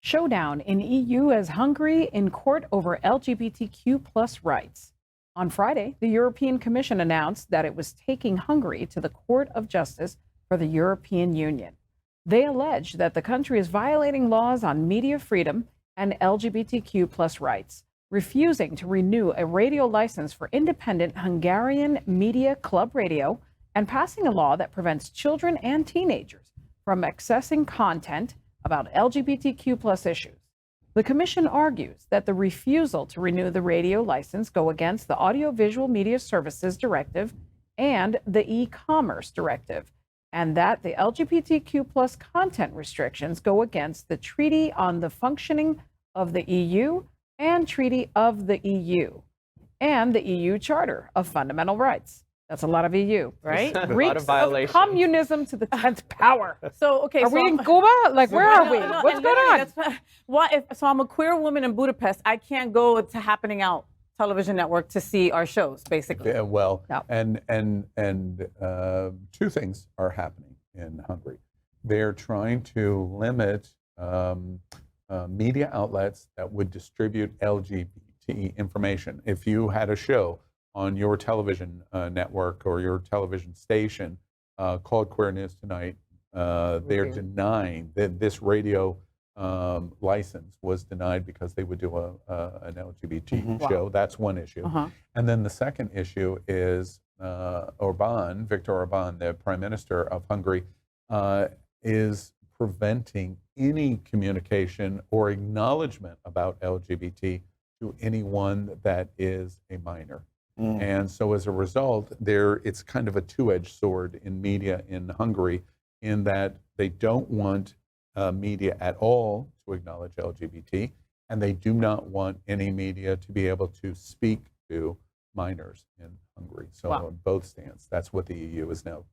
Showdown in EU as Hungary in court over LGBTQ plus rights. On Friday, the European Commission announced that it was taking Hungary to the Court of Justice for the European Union. They allege that the country is violating laws on media freedom and LGBTQ plus rights, refusing to renew a radio license for independent Hungarian media Club Radio, and passing a law that prevents children and teenagers from accessing content about LGBTQ plus issues. The Commission argues that the refusal to renew the radio license go against the Audiovisual Media Services Directive and the E-Commerce Directive, and that the LGBTQ plus content restrictions go against the Treaty on the Functioning of the EU and Treaty of the EU, and the EU Charter of Fundamental Rights. That's a lot of EU, right? A lot of violations. Communism to the 10th power. So, okay. Are we in Cuba? Like, where are we? What's going on? So I'm a queer woman in Budapest. I can't go to Happening Out television network to see our shows, basically. Yeah, well, No. and two things are happening in Hungary. They're trying to limit media outlets that would distribute LGBT information. If you had a show on your television network or your television station called Queer News Tonight, they're denying that this radio license was denied because they would do an LGBT show. That's one issue. And then the second issue is Viktor Orban, the Prime Minister of Hungary, is preventing any communication or acknowledgement about LGBT to anyone that is a minor. And so as a result, it's kind of a two-edged sword in media in Hungary, in that they don't want media at all to acknowledge LGBT, and they do not want any media to be able to speak to minors in Hungary. So on both stands, that's what the EU is now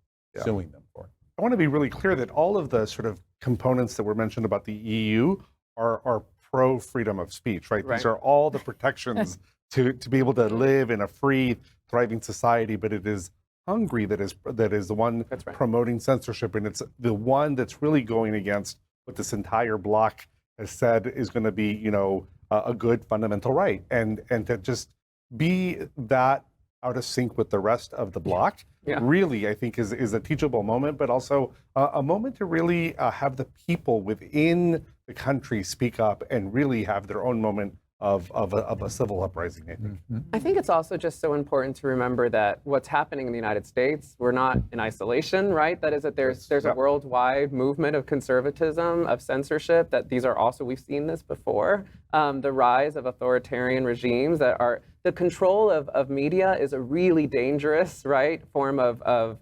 suing them for. I want to be really clear that all of the sort of components that were mentioned about the EU are pro freedom of speech, right? These are all the protections to be able to live in a free, thriving society, but it is Hungary that is the one promoting censorship, and it's the one that's really going against what this entire bloc has said is going to be, you know, a good fundamental right, and to just be that out of sync with the rest of the bloc, really, I think is a teachable moment, but also a moment to really have the people within the country speak up and really have their own moment of a civil uprising, I think. I think it's also just so important to remember that what's happening in the United States, we're not in isolation, right? That is that there's a worldwide movement of conservatism, of censorship, that these are also, we've seen this before, the rise of authoritarian regimes that are, the control of media is a really dangerous, right, form of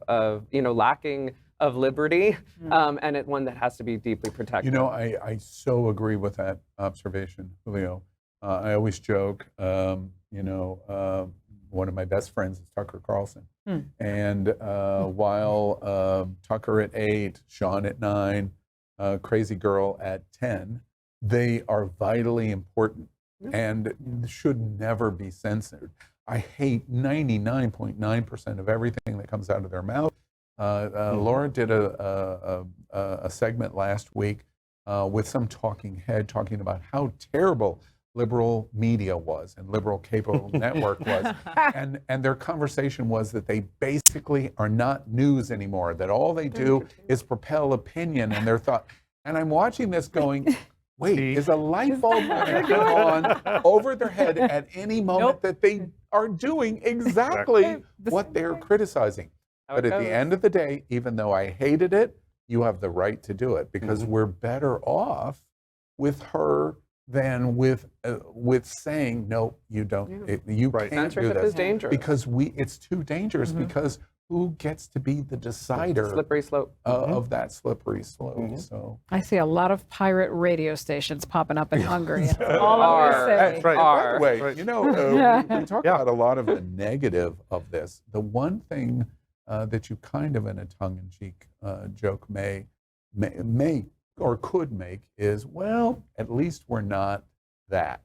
you know, lacking of liberty, and one that has to be deeply protected. You know, I so agree with that observation, Julio. I always joke, you know, one of my best friends is Tucker Carlson. And while Tucker at 8, Sean at 9, Crazy Girl at 10, they are vitally important and should never be censored. I hate 99.9% of everything that comes out of their mouth. Laura did a segment last week with some talking head talking about how terrible liberal media was and liberal cable network was. And their conversation was that they basically are not news anymore, that all they do is propel opinion and their thought. And I'm watching this going, wait, is a light bulb going to come on over their head at any moment that they are doing exactly what they're criticizing? But at the end of the day, even though I hated it, you have the right to do it, because we're better off with her than with saying, no, you don't. You can't do Censorship this. is dangerous. Because it's too dangerous, because who gets to be the decider Slippery slope. Of that slippery slope? So I see a lot of pirate radio stations popping up in Hungary. All I would say. That's right. By the way, you know, we talk about a lot of the negative of this. The one thing that you kind of in a tongue-in-cheek joke may or could make is, well, at least we're not that.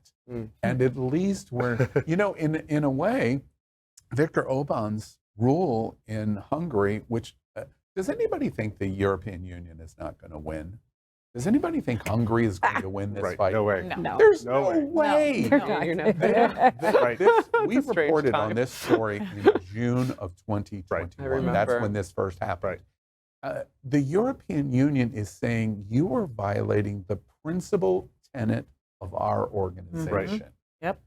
And at least we're, you know, in a way, Viktor Orban's rule in Hungary, which, does anybody think the European Union is not going to win? Does anybody think Hungary is going to win this Right. fight? No way. No. There's No no, way. way. They're Yeah, not. you're not- Right. We It's a strange reported time. on this story in June of 2021. I That's remember. when this first happened. Right. The European Union is saying you are violating the principal tenet of our organization. Yep.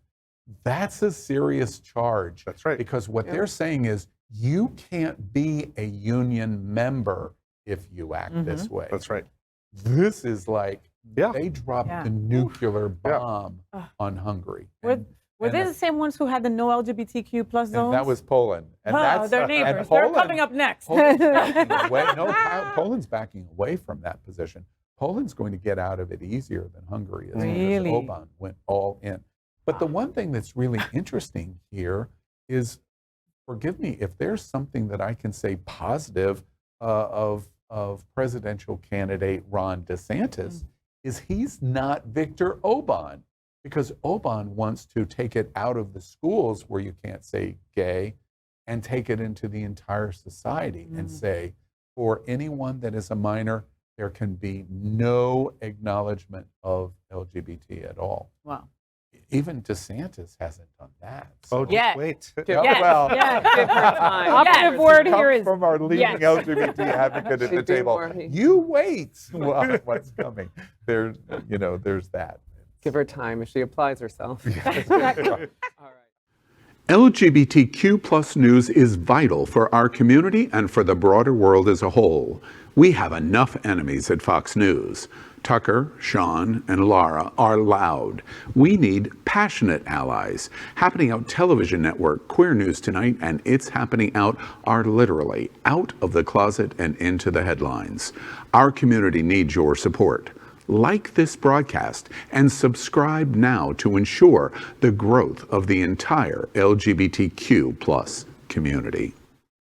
That's a serious charge. That's right. Because what Yep. they're saying is you can't be a union member if you act this way. That's right. This is like Yeah. they dropped Yeah. the nuclear bomb Ugh. on Hungary. Were And they the- the same ones who had the no LGBTQ plus zones? And that was Poland. And Oh, that's they're and neighbors. Poland- They're coming up next. Poland's backing away. No, Poland's backing away from that position. Poland's going to get out of it easier than Hungary is Really? because Orbán went all in. But the one thing that's really interesting here is, forgive me, if there's something that I can say positive of presidential candidate Ron DeSantis, is he's not Viktor Orbán, because Orbán wants to take it out of the schools where you can't say gay and take it into the entire society and say, for anyone that is a minor, there can be no acknowledgement of LGBT at all. Wow. Even DeSantis hasn't done that. Oh, So- just Yeah. wait. Yeah, Yes, well, yes. Give her time. Operative Yes. word come here is from our leading yes. LGBT advocate at the She'd be table. more- You wait. What's coming? There's that. Give her time if she applies herself. All right. LGBTQ plus news is vital for our community and for the broader world as a whole. We have enough enemies at Fox News. Tucker, Sean, and Lara are loud. We need passionate allies. Happening Out television network, Queer News Tonight, and It's Happening Out are literally out of the closet and into the headlines. Our community needs your support. Like this broadcast and subscribe now to ensure the growth of the entire LGBTQ plus community.